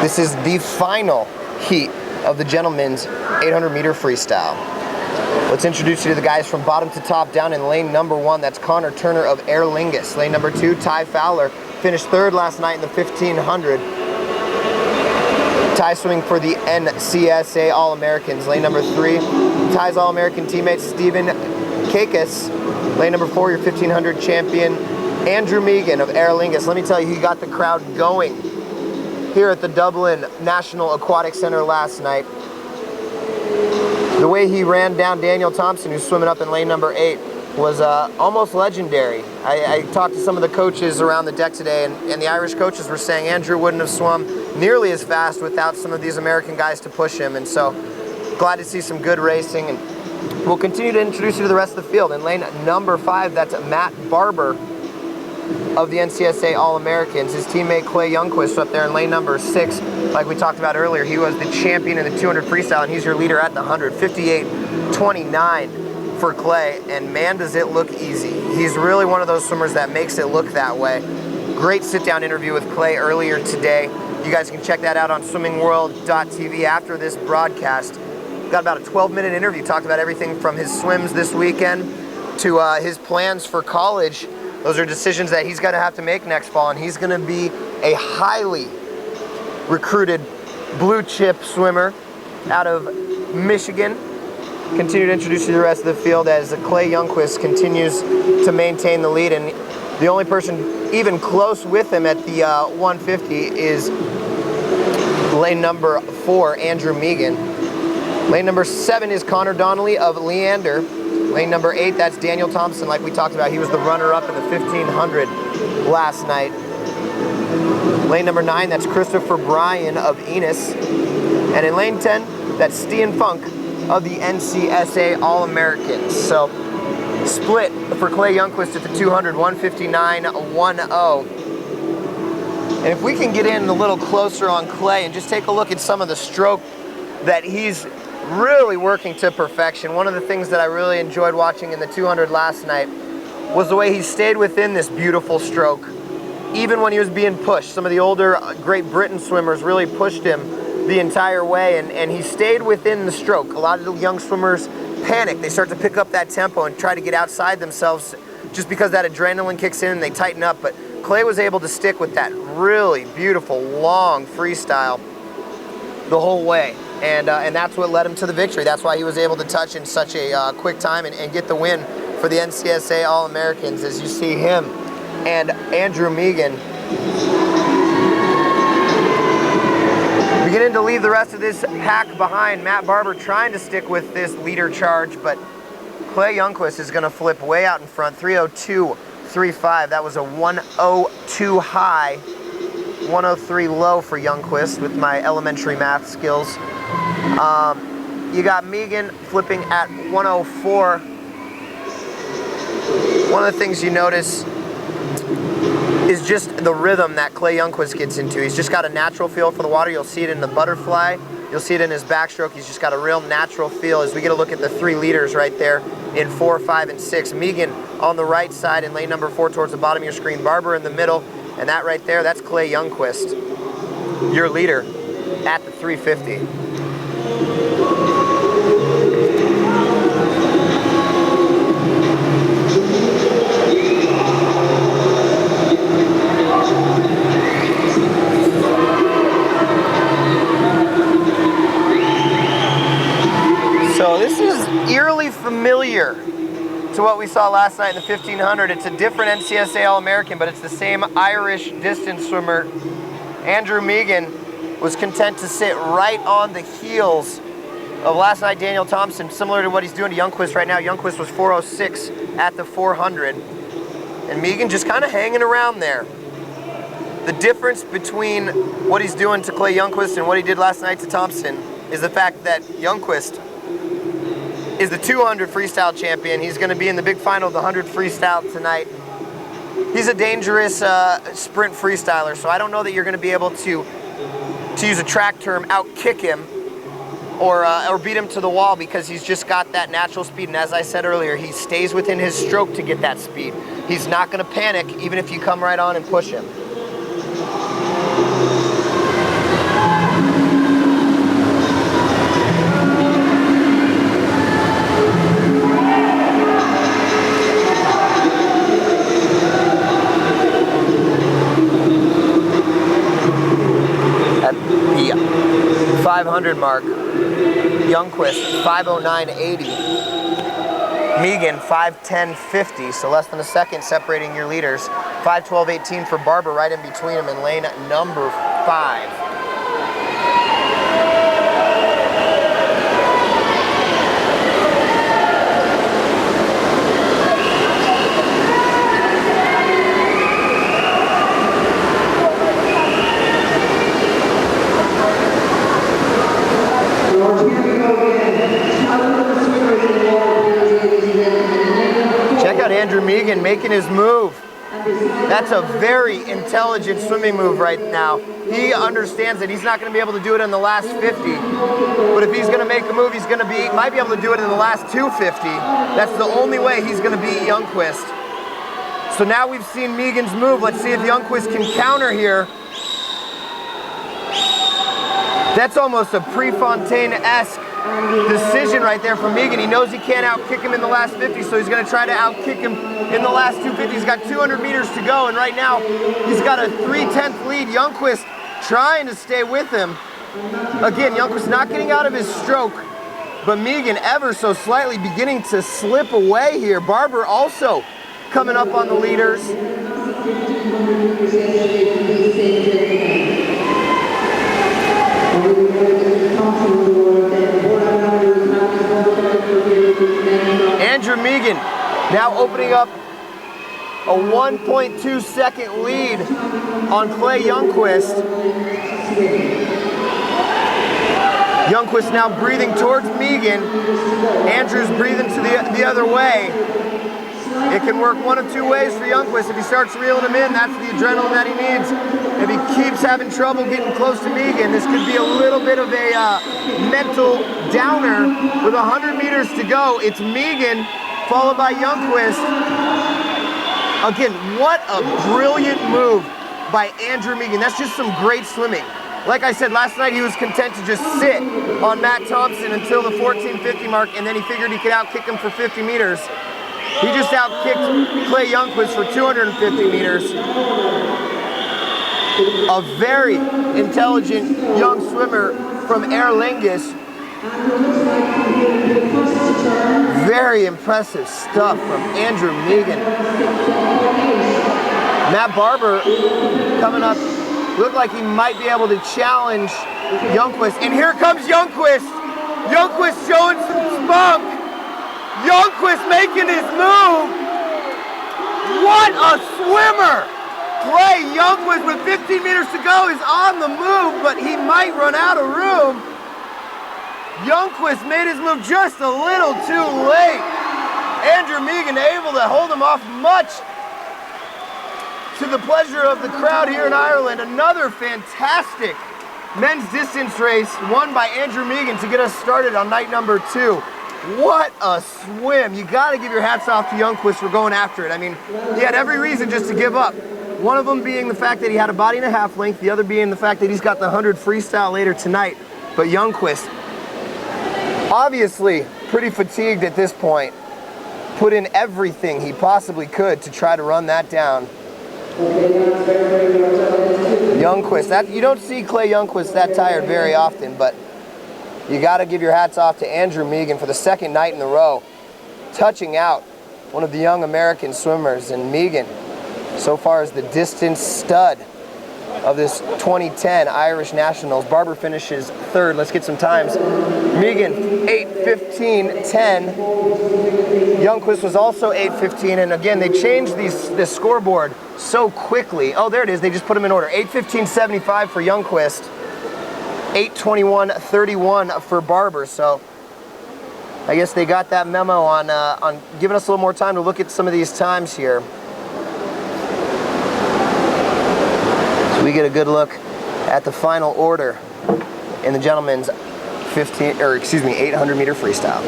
This is the final heat of the gentlemen's 800-meter freestyle. Let's introduce you to the guys from bottom to top. Down in lane number 1, that's Connor Turner of Aer Lingus. Lane number 2, Ty Fowler, finished 3rd last night in the 1500. Ty swimming for the NCSA All-Americans. Lane number 3, Ty's All-American teammate Stephen Kakis. Lane number 4, your 1500 champion Andrew Megan of Aer Lingus. Let me tell you, he got the crowd going here at the Dublin National Aquatic Center last night. The way he ran down Daniel Thompson, who's swimming up in lane number 8, was almost legendary. I talked to some of the coaches around the deck today, and the Irish coaches were saying Andrew wouldn't have swum nearly as fast without some of these American guys to push him, and so glad to see some good racing. And we'll continue to introduce you to the rest of the field. In lane number 5, that's Matt Barber of the NCSA All-Americans. His teammate Clay Youngquist up there in lane number 6. Like we talked about earlier, he was the champion in the 200 freestyle, and he's your leader at the 100. 58:29 for Clay, and man, does it look easy. He's really one of those swimmers that makes it look that way. Great sit-down interview with Clay earlier today. You guys can check that out on swimmingworld.tv after this broadcast. Got about a 12-minute interview, talked about everything from his swims this weekend to his plans for college. Those are decisions that he's going to have to make next fall, and he's going to be a highly recruited blue chip swimmer out of Michigan. Continue to introduce you to the rest of the field as Clay Youngquist continues to maintain the lead, and the only person even close with him at the 150 is lane number 4, Andrew Megan. Lane number 7 is Connor Donnelly of Leander. Lane number 8, that's Daniel Thompson, like we talked about. He was the runner-up in the 1500 last night. Lane number 9, that's Christopher Bryan of Enos. And in lane 10, that's Stian Funk of the NCSA All-Americans. So, split for Clay Youngquist at the 200, 159.10. And if we can get in a little closer on Clay and just take a look at some of the stroke that he's really working to perfection. One of the things that I really enjoyed watching in the 200 last night was the way he stayed within this beautiful stroke, even when he was being pushed. Some of the older Great Britain swimmers really pushed him the entire way, and he stayed within the stroke. A lot of the young swimmers panic. They start to pick up that tempo and try to get outside themselves just because that adrenaline kicks in and they tighten up. But Clay was able to stick with that really beautiful, long freestyle the whole way. And that's what led him to the victory. That's why he was able to touch in such a quick time and get the win for the NCSA All-Americans, as you see him and Andrew Megan beginning to leave the rest of this pack behind. Matt Barber trying to stick with this leader charge, but Clay Youngquist is going to flip way out in front. 3:02.35. That was a 1:02 high, 1:03 low for Youngquist with my elementary math skills. You got Megan flipping at 1:04. One of the things you notice is just the rhythm that Clay Youngquist gets into. He's just got a natural feel for the water. You'll see it in the butterfly. You'll see it in his backstroke. He's just got a real natural feel as we get a look at the 3 leaders right there in 4, 5, and 6. Megan on the right side in lane number 4 towards the bottom of your screen. Barber in the middle. And that right there, that's Clay Youngquist, your leader at the 350. So this is eerily familiar to what we saw last night in the 1500. It's a different NCSA All-American, but it's the same Irish distance swimmer. Andrew Megan was content to sit right on the heels of last night Daniel Thompson, similar to what he's doing to Youngquist right now. Youngquist was 4:06 at the 400, and Megan just kind of hanging around there. The difference between what he's doing to Clay Youngquist and what he did last night to Thompson is the fact that Youngquist is the 200 freestyle champion. He's going to be in the big final of the 100 freestyle tonight. He's a dangerous sprint freestyler, so I don't know that you're going to be able to use a track term, out-kick him or beat him to the wall, because he's just got that natural speed. And as I said earlier, he stays within his stroke to get that speed. He's not going to panic even if you come right on and push him. 500 mark. Youngquist, 5:09.80. Megan, 5:10.50, so less than a second separating your leaders. 5:12.18 for Barber, right in between them in lane number 5. Check out Andrew Megan making his move. That's a very intelligent swimming move right now. He understands that he's not going to be able to do it in the last 50, but if he's going to make a move, might be able to do it in the last 250. That's the only way he's going to beat Youngquist. So now we've seen Megan's move. Let's see if Youngquist can counter here. That's almost a Prefontaine-esque decision right there from Megan. He knows he can't outkick him in the last 50, so he's going to try to outkick him in the last 250. He's got 200 meters to go, and right now he's got a 3/10 lead. Youngquist trying to stay with him. Again, Youngquist not getting out of his stroke, but Megan ever so slightly beginning to slip away here. Barber also coming up on the leaders. Andrew Megan now opening up a 1.2 second lead on Clay Youngquist. Youngquist now breathing towards Megan. Andrew's breathing to the other way. It can work one of two ways for Youngquist. If he starts reeling him in, that's the adrenaline that he needs. If he keeps having trouble getting close to Megan, this could be a little bit of a mental downer. With 100 meters to go, it's Megan followed by Youngquist. Again, what a brilliant move by Andrew Megan. That's just some great swimming. Like I said, last night he was content to just sit on Matt Thompson until the 14:50 mark, and then he figured he could outkick him for 50 meters. He just outkicked Clay Youngquist for 250 meters. A very intelligent young swimmer from Aer Lingus. Very impressive stuff from Andrew Megan. Matt Barber coming up, looked like he might be able to challenge Youngquist. And here comes Youngquist. Youngquist showing some spunk. Youngquist making his move. What a swimmer! Clay Youngquist with 15 meters to go is on the move, but he might run out of room. Youngquist made his move just a little too late. Andrew Megan able to hold him off, much to the pleasure of the crowd here in Ireland. Another fantastic men's distance race won by Andrew Megan to get us started on night number 2. What a swim. You got to give your hats off to Youngquist for going after it. I mean, he had every reason just to give up. One of them being the fact that he had a body and a half length, the other being the fact that he's got the 100 freestyle later tonight. But Youngquist, obviously pretty fatigued at this point, put in everything he possibly could to try to run that down. Youngquist, you don't see Clay Youngquist that tired very often, but you got to give your hats off to Andrew Megan for the second night in a row, touching out one of the young American swimmers. And Megan, so far, is the distance stud of this 2010 Irish Nationals. Barber finishes 3rd. Let's get some times. Megan, 8:15.10. Youngquist was also 8:15, and again, they changed this scoreboard so quickly. Oh, there it is. They just put them in order. 8:15.75 for Youngquist. 8:21.31 for Barber. So I guess they got that memo on giving us a little more time to look at some of these times here. So we get a good look at the final order in the gentlemen's 800 meter freestyle.